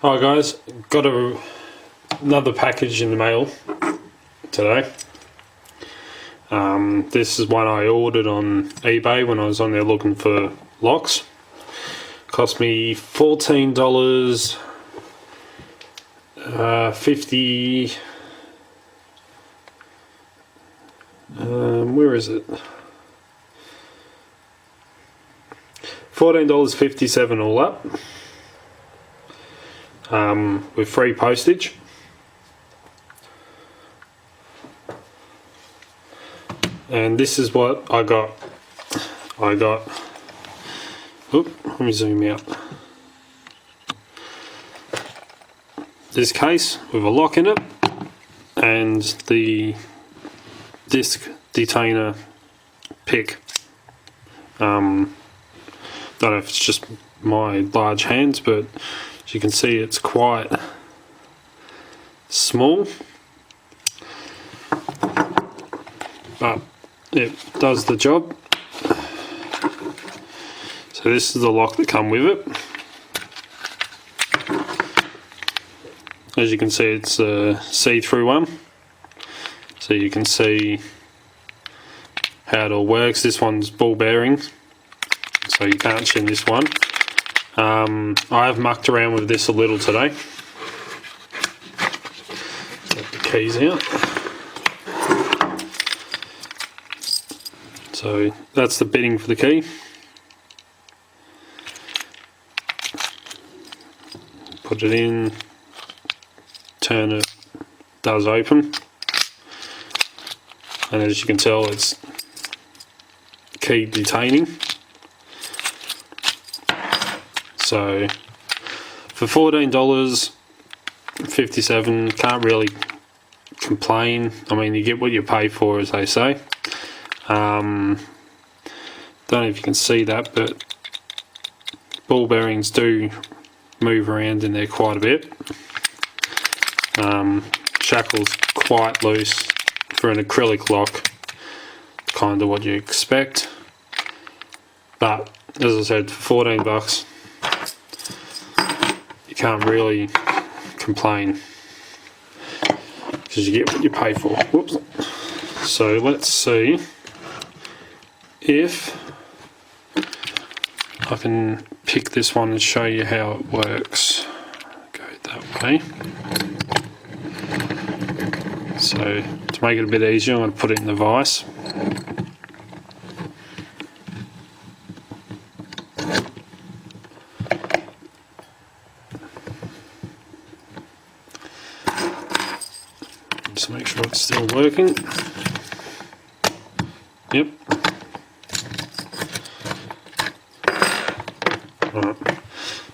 Hi guys, got another package in the mail today. This is one I ordered on eBay when I was on there looking for locks. Cost me $14, 50. Where is it? $14.57 all up. With free postage. And this is what I got. Let me zoom out. This case with a lock in it and the disc detainer pick. Don't know if it's just my large hands, but as you can see, it's quite small, but it does the job. So this is the lock that come with it. As you can see, it's a see-through one, so you can see how it all works. This one's ball bearing, so you can't chin this one. I have mucked around with this a little today. Get the keys out. So that's the bitting for the key. Put it in, turn it, does open. And as you can tell, it's key detaining. So for $14.57, can't really complain. I mean, you get what you pay for, as they say. Don't know if you can see that, but ball bearings do move around in there quite a bit. Shackle's quite loose for an acrylic lock, kind of what you expect. But as I said, for $14, you can't really complain because you get what you pay for. Whoops. So let's see if I can pick this one and show you how it works. Go that way. So to make it a bit easier, I'm going to put it in the vise. Just make sure it's still working. Yep. Right.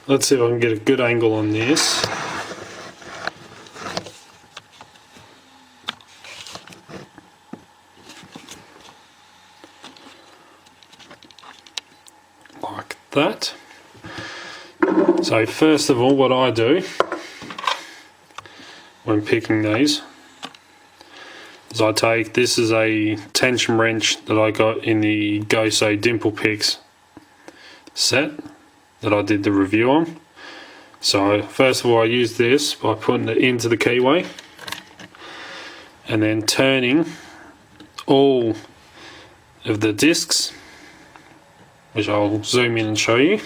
Let's see if I can get a good angle on this. Like that. So first of all, what I do when picking these is I take, this is a tension wrench that I got in the Goso Dimple Picks set that I did the review on. So first of all, I use this by putting it into the keyway and then turning all of the discs, which I'll zoom in and show you.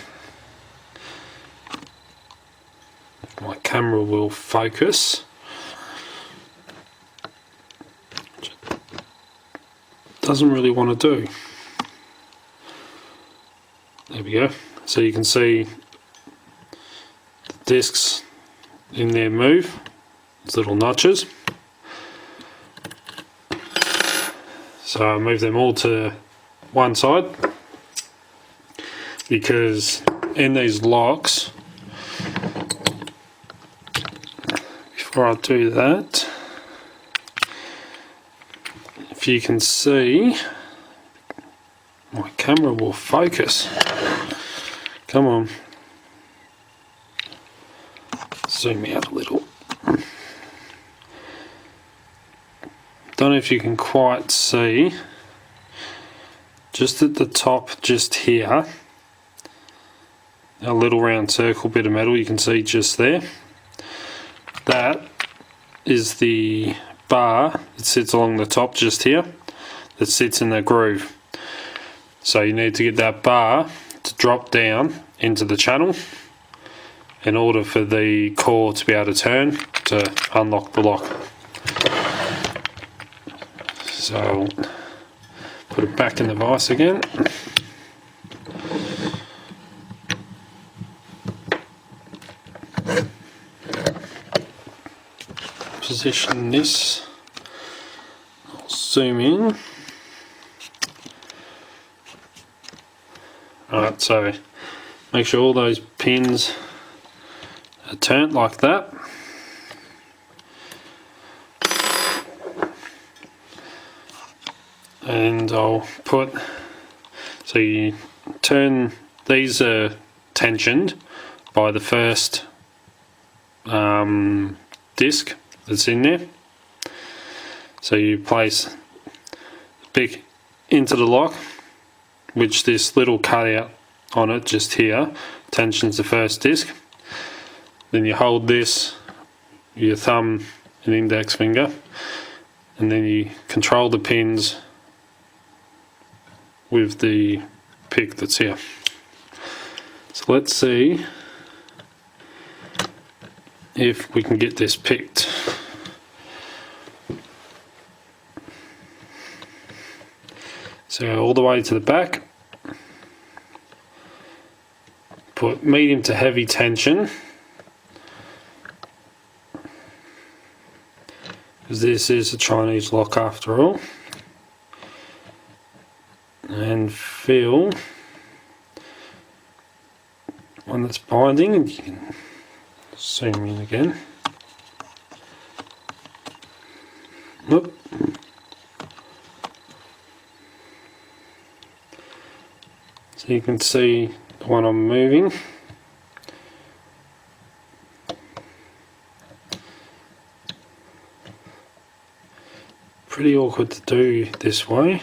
If my camera will focus. Doesn't really want to do. There we go. So you can see the discs in there move. It's little notches. So I move them all to one side because in these locks, before I do that, if you can see, my camera will focus. Come on. Zoom out a little. Don't know if you can quite see, just at the top, just here, a little round circle bit of metal you can see just there. that is the bar that sits along the top just here, that sits in the groove. So you need to get that bar to drop down into the channel in order for the core to be able to turn to unlock the lock. So put it back in the vise again. Position this. I'll zoom in. Alright, so make sure all those pins are turned like that. And I'll put, so you turn, these are tensioned by the first disc that's in there. So you place the pick into the lock, which this little cutout on it just here tensions the first disc. Then you hold this, your thumb and index finger, and then you control the pins with the pick that's here. So let's see if we can get this picked. So all the way to the back, put medium to heavy tension, because this is a Chinese lock after all, and feel one that's binding, and you can zoom in again. Whoop. So you can see the one I'm moving. Pretty awkward to do this way.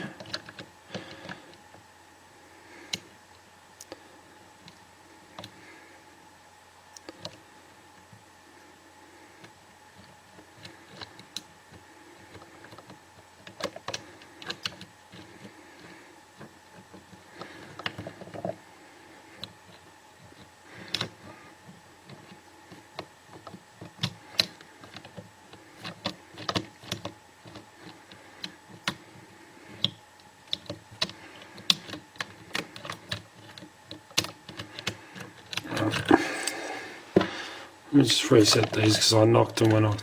Let me just reset these because I knocked them when I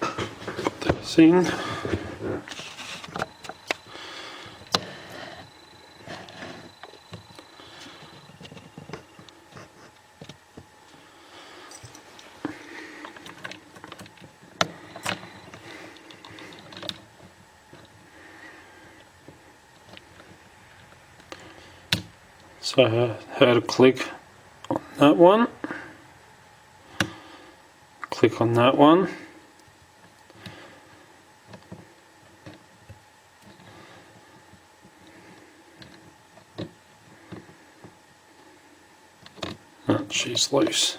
put these in. So I heard a click on that one, click on that one, oh, she's loose.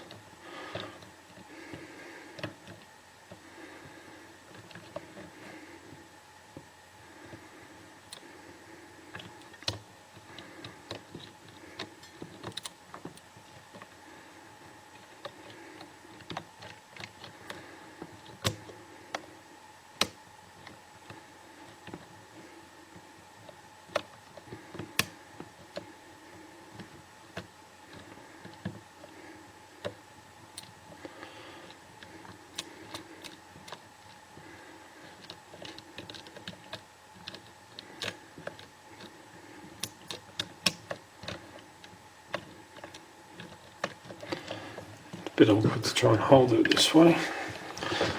Bit awkward to try and hold it this way.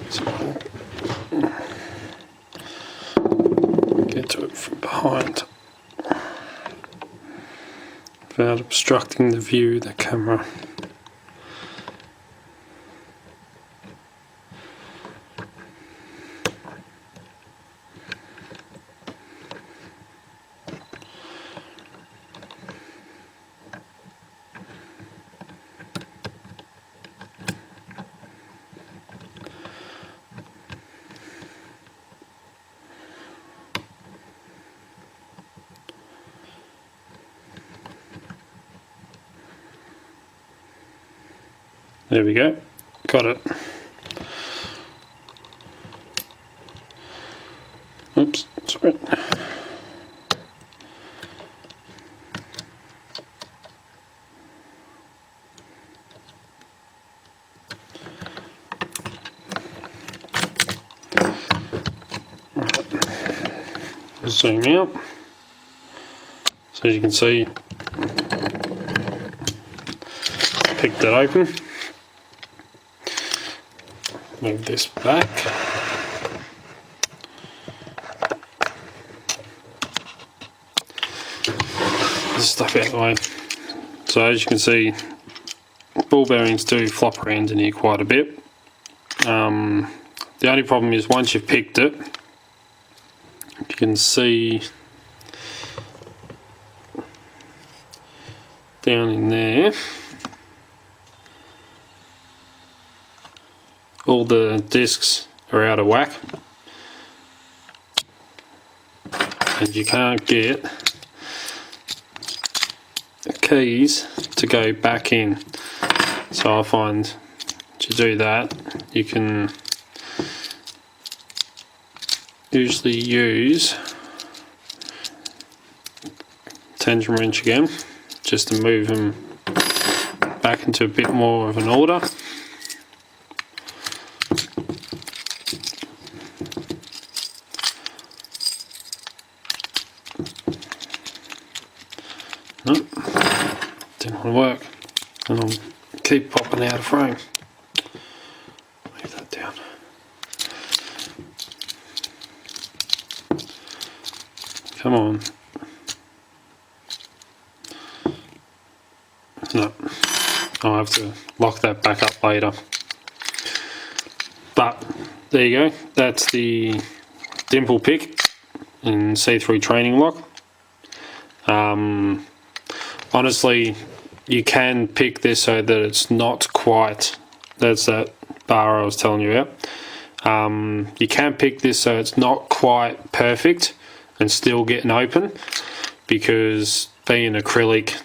So I'll get to it from behind without obstructing the view of the camera. There we go, got it. Oops, sorry. Zoom out. So as you can see, picked it open. Move this back. This stuff out of the way. So as you can see, ball bearings do flop around in here quite a bit. The only problem is once you've picked it, you can see down in there, all the discs are out of whack and you can't get the keys to go back in. So I find to do that you can usually use tension wrench again, just to move them back into a bit more of an order. Nope, didn't want to work, and I'll keep popping out of frame. Leave that down. Come on. No, I'll have to lock that back up later. But there you go, that's the dimple pick in see-through training lock. Honestly, you can pick this so that it's not quite, that's that bar I was telling you about. You can pick this so it's not quite perfect and still getting open, because being acrylic,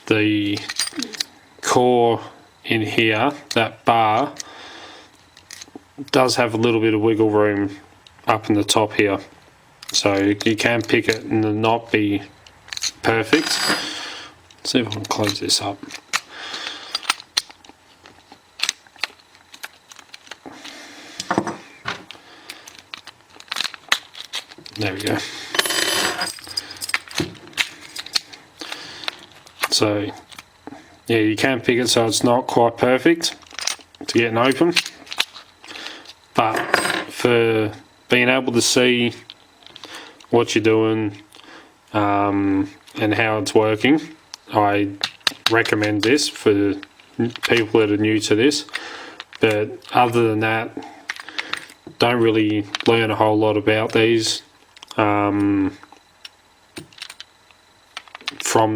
the core in here, that bar, does have a little bit of wiggle room up in the top here, so you can pick it and not be perfect. Let's see if I can close this up. There we go. So yeah, you can pick it so it's not quite perfect to getting open, but for being able to see what you're doing and how it's working, I recommend this for people that are new to this. But other than that, don't really learn a whole lot about these from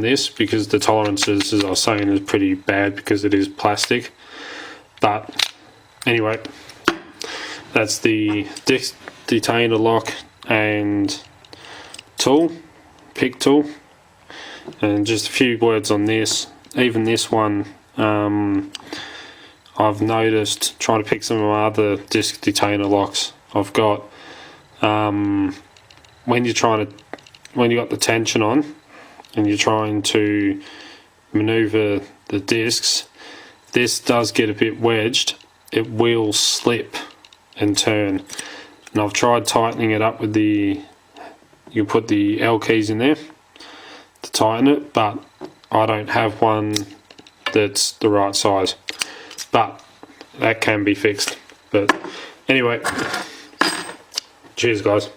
this, because the tolerances, as I was saying, is pretty bad because it is plastic. But anyway, that's the disc detainer lock and tool, pick tool. And just a few words on this. Even this one, I've noticed trying to pick some of my other disc detainer locks I've got, when you've got the tension on and you're trying to maneuver the discs, this does get a bit wedged. It will slip and turn, and I've tried tightening it up with the, you put the L keys in there to tighten it, but I don't have one that's the right size, but that can be fixed. But anyway, cheers guys.